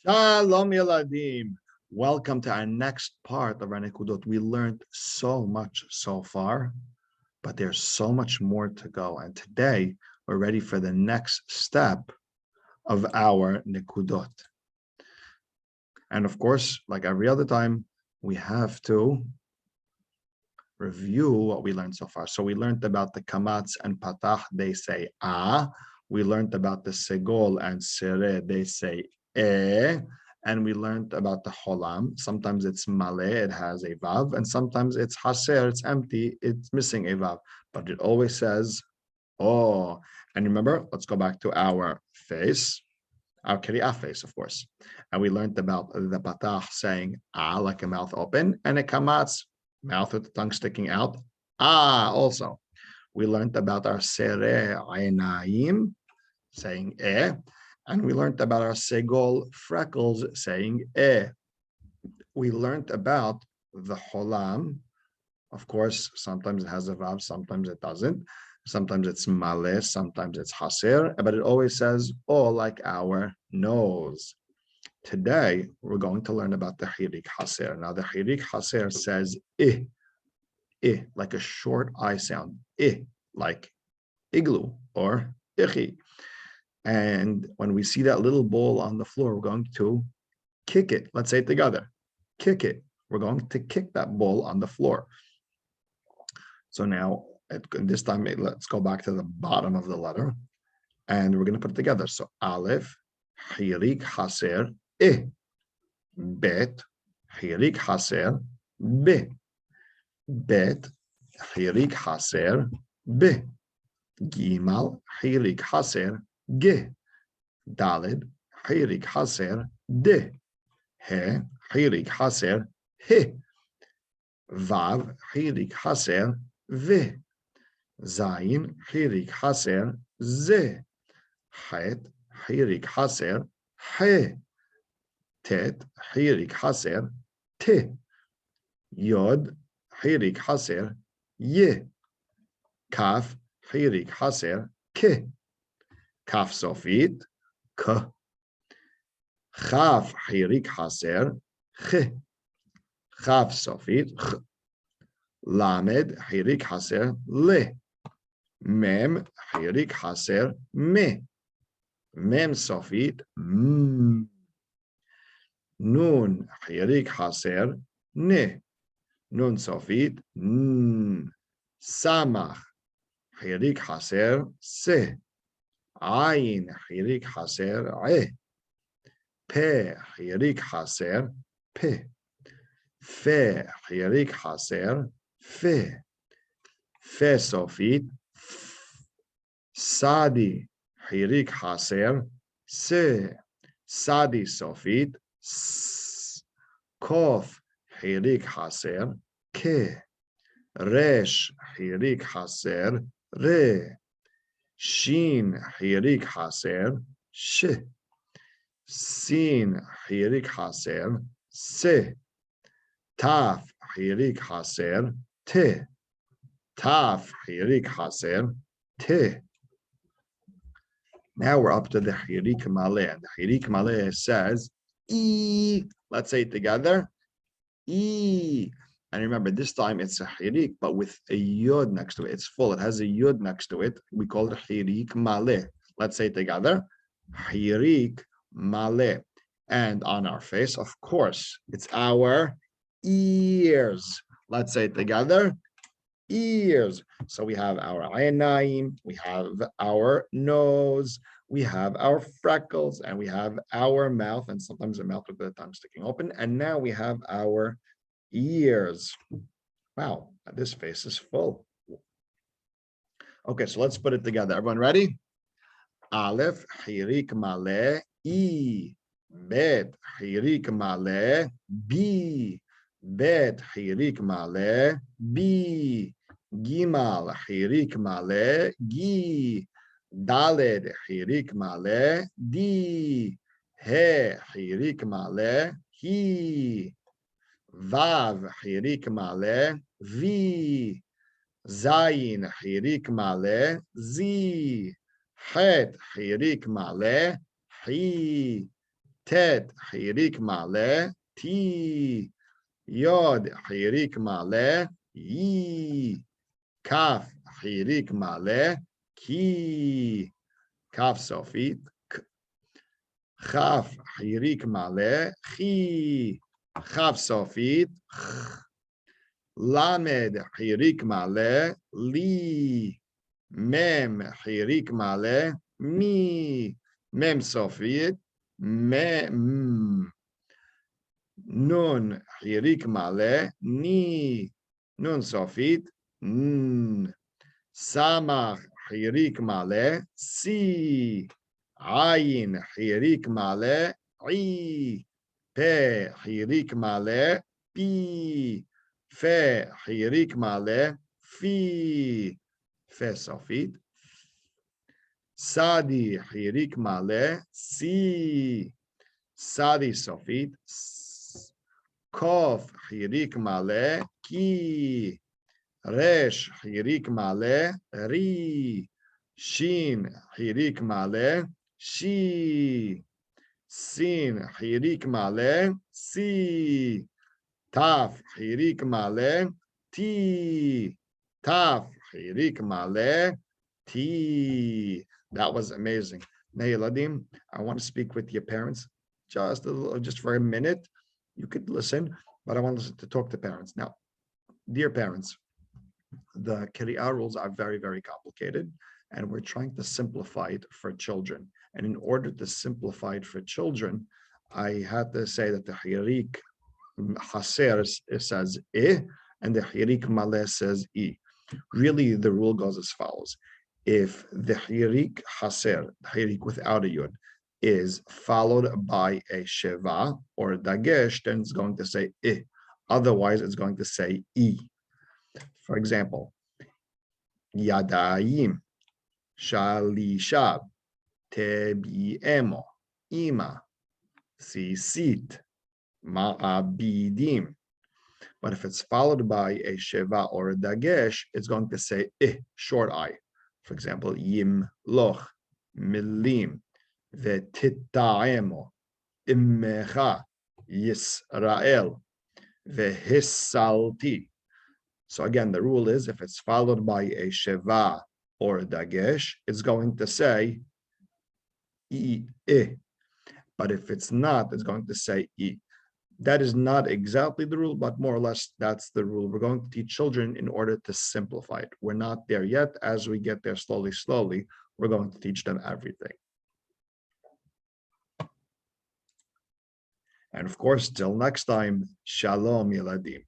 Shalom Yeladim. Welcome to our next part of our Nekudot. We learned so much so far, but there's so much more to go. And today we're ready for the next step of our Nekudot. And of course, like every other time, we have to review what we learned so far. So we learned about the kamatz and patach, they say ah. We learned about the segol and sere, they say and we learned about the cholam. Sometimes it's maleh, it has a vav, and sometimes it's haser, it's empty, it's missing a vav, but it always says oh. And remember, let's go back to our face, our kiri'ah face, of course. And we learned about the patach saying ah, like a mouth open, and a kamatz, mouth with the tongue sticking out, ah, also. We learned about our sere ainayim, saying and we learned about our segol freckles, saying We learned about the cholam. Of course, sometimes it has a vav, sometimes it doesn't. Sometimes it's maleh, sometimes it's haser, but it always says like our nose. Today, we're going to learn about the Hereek haser. Now, the Hereek haser says like a short I sound, like igloo or ichi. And when we see that little ball on the floor, we're going to kick it. Let's say it together. Kick it. We're going to kick that ball on the floor. So now, this time, let's go back to the bottom of the letter. And we're going to put it together. So Aleph, Hereek haser, Bet, Hereek haser, be. Bet, Hereek haser, be. Gimal, Hereek haser, ge. Daled, Hereek haser, de. He, Hereek haser, he. Vav, Hereek haser, ve. Zayin, Hereek haser, ze. Het, Hereek haser, he. Tet, Hereek haser, te. Yod, Hereek haser, ye. Kaf, Hereek haser, ke. Kaf sofit, k. Chaf Hereek haser, ch. Chaf sofit, ch. Lamed Hereek haser, le. Mem Hereek haser, me. Mem sofit, m. Nun Hereek haser, ne. Nun sofit, n. Samach Hereek haser, se. Ayin Hereek haser, e. Pe Hereek haser, pe. Fe Hereek haser, fe. Fe sofit, f. Sadi Hereek haser, se. Sadi sofit, s. Kof Hereek haser, ke. Resh Hereek haser, re. Shin Hereek haser, sh. Sin Hereek haser, se. Taf Hereek haser, te. Taf Hereek haser, te. Now we're up to the Hereek Maleh. And the Hereek Maleh says e. Let's say it together. E. And remember, this time it's a Hereek, but with a yod next to it. It's full. It has a yod next to it. We call it Hereek Maleh. Let's say it together. Hereek Maleh. And on our face, of course, it's our ears. Let's say it together. Ears. So we have our aynaim, we have our nose, we have our freckles, and we have our mouth, and sometimes a mouth with the tongue sticking open. And now we have our ears. Wow, this face is full. Okay, so let's put it together. Everyone ready? Aleph, Hereek Maleh, E. Bet, Hereek Maleh, B. Bet, Hereek Maleh, B. Gimal, Hereek Maleh, Gi. Daled, Hereek Maleh, D. He, Hereek Maleh, He. Vav Hereek Maleh, V. Zayin Hereek Maleh, Z. Het Hereek Maleh, He. Tet Hereek Maleh Ti. Yod Hereek Maleh Yi. Kaf Hereek Maleh Ki. Kaf Sofit. Chaf Hereek Maleh Chi. Chaf Sofit. Lamed Hereek Maleh Li. Mem Hereek Maleh Mi. Mem Sofit. Mem. Nun Hereek Maleh Ni. Nun Sofit. N. Samach Hereek Maleh Si. Ayin Hereek Maleh I. Pe Hereek Maleh Pi. Fe Hereek Maleh Fi. Fe Sofit. Sadi Hereek Maleh Si. Sadi Sofit. Kof Hereek Maleh Ki. Resh Hereek Maleh Ri. Shin Hereek Maleh Shi. Sin Hereek Maleh Si. Taf Hereek Maleh Ti. Taf Hereek Maleh Ti. That was amazing. Now, Yeladim, I want to speak with your parents just for a minute. You could listen, but I want to talk to parents. Now, dear parents, the Kiri'ah rules are very, very complicated, and we're trying to simplify it for children. And in order to simplify it for children, I had to say that the Hereek Haser says and the Hereek Maleh says I. Really, the rule goes as follows. If the Hereek Haser, Hereek without a Yud, is followed by a Sheva or a Dagesh, then it's going to say I. Otherwise, it's going to say I. For example, Yadayim, Shalishab, Tebiemo, Ima, Sisit, Ma'abidim. But if it's followed by a Sheva or a Dagesh, it's going to say short I. For example, Yim Loch, Milim, Vetitaemo, Immecha, Yisrael, Vehisalti. So again, the rule is if it's followed by a Sheva or a Dagesh, it's going to say I. But if it's not, it's going to say I. That is not exactly the rule, but more or less that's the rule. We're going to teach children in order to simplify it. We're not there yet. As we get there slowly, we're going to teach them everything. And of course, till next time, Shalom Yeladim.